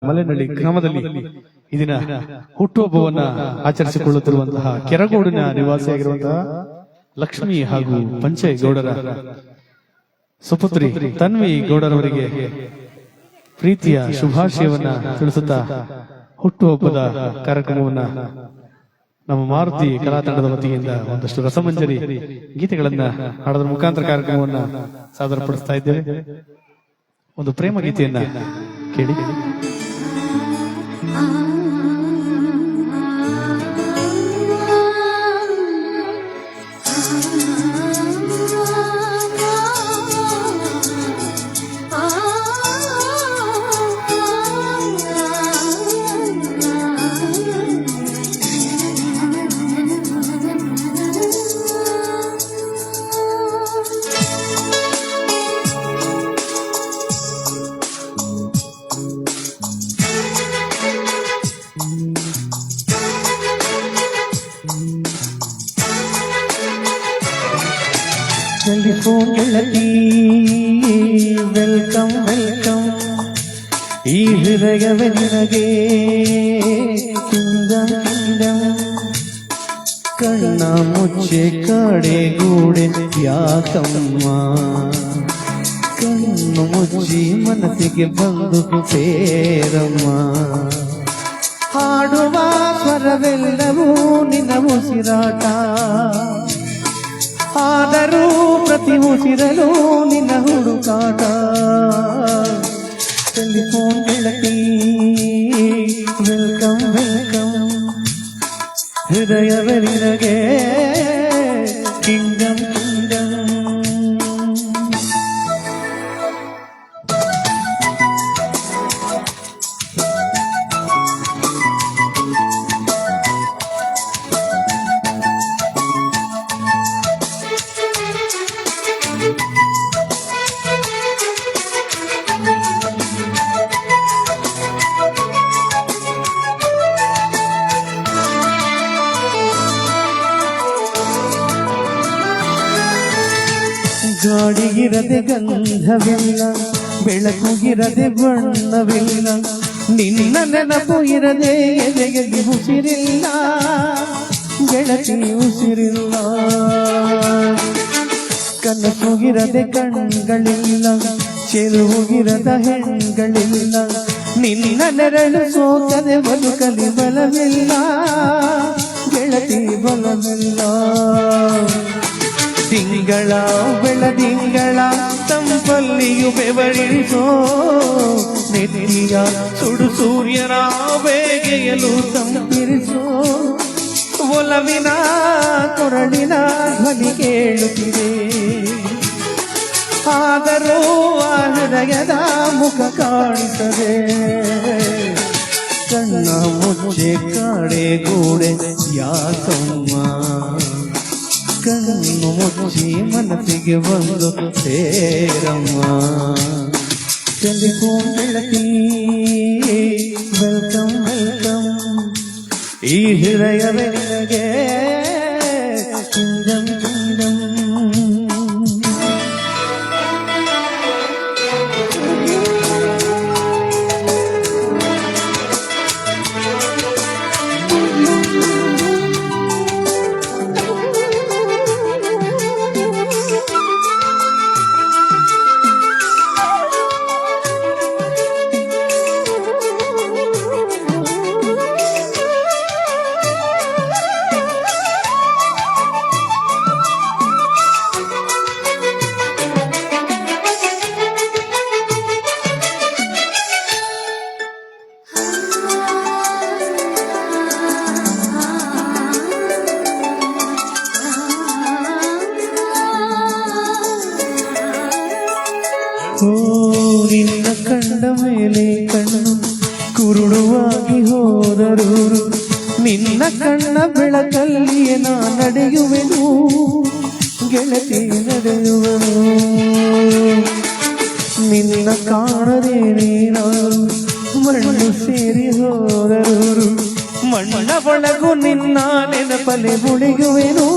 ಮಲೆನಳ್ಳಿ ಗ್ರಾಮದಲ್ಲಿ ಈ ದಿನ ಹುಟ್ಟುಹಬ್ಬವನ್ನ ಆಚರಿಸಿಕೊಳ್ಳುತ್ತಿರುವಂತಹ ಕೆರಗೋಡಿನ ನಿವಾಸಿಯಾಗಿರುವಂತಹ ಲಕ್ಷ್ಮಿ ಹಾಗೂ ಪಂಚೆ ಗೌಡರ ಸುಪುತ್ರಿ ತನ್ವಿ ಗೌಡರವರಿಗೆ ಪ್ರೀತಿಯ ಶುಭಾಶಯವನ್ನ ತಿಳಿಸುತ್ತಾ ಹುಟ್ಟುಹಬ್ಬದ ಕಾರ್ಯಕ್ರಮವನ್ನ ನಮ್ಮ ಮಾರುತಿ ಕಲಾ ತಂಡದ ವತಿಯಿಂದ ಒಂದಷ್ಟು ರಸಮಂಜರಿ ಗೀತೆಗಳನ್ನ ಹಾಡೋದ್ರ ಮುಖಾಂತರ ಕಾರ್ಯಕ್ರಮವನ್ನ ಸಾದರಪಡಿಸ್ತಾ ಇದ್ದೇವೆ. ಒಂದು ಪ್ರೇಮ ಗೀತೆಯನ್ನ ಕೇಳಿ. ಟೆಲಿಫೋನ್ ಗೆಳತಿ ವೆಲ್ಕಮ್ ವೆಲ್ಕಮ್, ಈ ಹೃದಯವೇ ನಿನಗೆ ಕಿಂಗಂ ಕಿಂಗಂ. ಕಣ್ಣ ಮುಚ್ಚೆ ಕಡೆ ಗೂಡೆ ಯಾಕಮ್ಮ, ಕಣ್ಣು ಮುಚ್ಚಿ ಮನಸ್ಸಿಗೆ ಬಂದು ಸೇರಮ್ಮ. ಹಾಡುವ ಸ್ವರವೆಲ್ಲವೂ ನಿನ್ನ ಉಸಿರಾಟ, ಆದರೂ ಪ್ರತಿ ಉಸಿರಲು ನಿನ್ನ ಹುಡುಕಾಟ. ಟೆಲಿಫೋನ್ ಗೆಳತಿ ವೆಲ್ಕಮ್ ವೆಲ್ಕಮ್, ಹೃದಯವೇ ನಿನಗೆ ಕಿಂಗಂ ಕಿಂಗಂ. ಗಾಡಿಗಿರದೆ ಗಂಧವಿಲ್ಲ, ಬೆಳಕುಗಿರದೆ ಬಣ್ಣವಿಲ್ಲ, ನಿನ್ನ ನೆನಪು ಇರದೆ ಎದೆಯಲ್ಲಿ ಉಸಿರಿಲ್ಲ, ಗೆಳತಿ ಉಸಿರಿಲ್ಲ. ಕನಸುಗಿರದೆ ಕಣ್ಗಳಿಲ್ಲ, ಚೆಲುವುಗಿರದ ಹೆಣ್ಗಳಿಲ್ಲ, ನಿನ್ನ ನೆರಳು ಸೋಕದೆ ಬದುಕಲಿ ಬಲವಿಲ್ಲ, ಗೆಳತಿ ಬಲವಿಲ್ಲ. ತಿಂಗಳ ಬೆಳದಿಂಗಳ ತಂಪಲ್ಲಿಯು ಬೆವರಿಸೋ, ನೆತ್ತಿಯ ಸುಡು ಸೂರ್ಯನ ಬೇಗೆಯಲು ತಂಪಿರಿಸೋ. ಒಲವಿನ ಕೊರಳಿನ ಧ್ವನಿ ಕೇಳುತ್ತಿದೆ, ಆದರೂ ಆ ಹೃದಯದ ಮುಖ ಕಾಣಿಸದೆ. ಕಣ್ಣ ಮುಚ್ಚೆ ಕಾಡೆ ಗೂಡೆ ಯಾಕಮ್ಮ, ಕಣ್ಣು ಮುಚ್ಚಿ ಮನಸ್ಸಿಗೆ ಬಂದು ಸೇರಮ್ಮ. ಟೆಲಿಫೋನ್ ಗೆಳತಿ ವೆಲ್ಕಮ್ ವೆಲ್ಕಮ್, ಈ ಹೃದಯವೇ ನಿನಗೆ ಕಿಂಗಂ ಕಿಂಗಂ. ನಿನ್ನ ಕಂಡ ಮೇಲೆ ಕಣ್ಣು ಕುರುಡುವಾಗಿ ಹೋದರೂ, ನಿನ್ನ ಕಣ್ಣ ಬೆಳಕಲ್ಲಿಯೇ ನಾ ನಡೆಯುವೆನು, ಗೆಳತಿ ನಡೆಯುವನು. ನಿನ್ನ ಕಾಣದೆ ನೀನು ಮಣ್ಣು ಸೇರಿ ಹೋದರು, ಮಣ್ಣ ಒಳಗು ನಿನ್ನ ನೆನಪಲೆ ಉಳಿಯುವೆನು,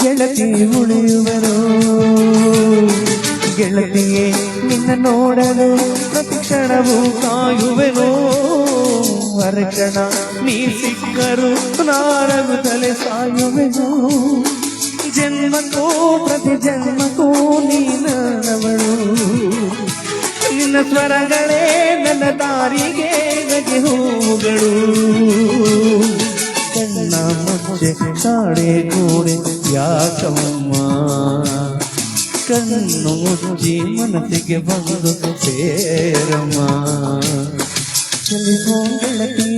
ಗೆಳತಿ ಉಳಿಯುವೆನು. ಗೆಳತಿಯೇ ನಿನ್ನ ನೋಡಲು ಪ್ರತಿ ಕ್ಷಣವೂ ಕಾಯುವೆನೋ ಅರಕ್ಷಣ ನೀ ಸಿಕ್ಕರು ನಾರಗುತ್ತಲೆ ಸಾಯುವೆನು ಜನ್ಮಕ್ಕೂ ಪ್ರತಿ ಜನ್ಮಕ್ಕೂ ನೀನವಳು ನಿನ್ನ ಸ್ವರಗಳೇ ನನ್ನ ದಾರಿಗೆ ನಗೆ ಹೂಗಳು ಕಣ್ಣ ಮುಚ್ಚೆ ಕಾಡೆ ಗೋಡೆ ಯಾಕಮ್ಮ ಕಣ್ಣು ಮುಚ್ಚಿ ಮನಸ್ಸಿಗೆ ಬಂದು ಸೇರಮ್ಮ ಟೆಲಿಫೋನ್ ಗೆಳತಿ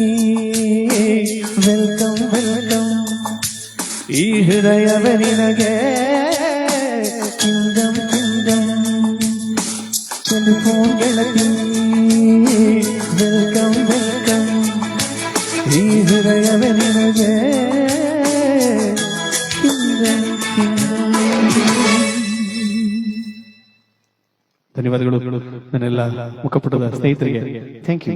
ವೆಲ್ಕಮ್ ವೆಲ್ಕಮ್ ಈ ಹೃದಯವೇ ನಿನಗೆ ಕಿಂಗಮ್ ಕಿಂಗಮ್ ಟೆಲಿಫೋನ್ ಗೆಳತಿ ವೆಲ್ಕಮ್ ವೆಲ್ಕಮ್ ಈ ಹೃದಯವೇ ನಿನಗೆ ಕಿಂಗಮ್ ಕಿಂಗಮ್. ಧನ್ಯವಾದಗಳು ನನ್ನೆಲ್ಲ ಮುಖಪುಟದ ಸ್ನೇಹಿತರಿಗೆ ಥ್ಯಾಂಕ್ ಯು.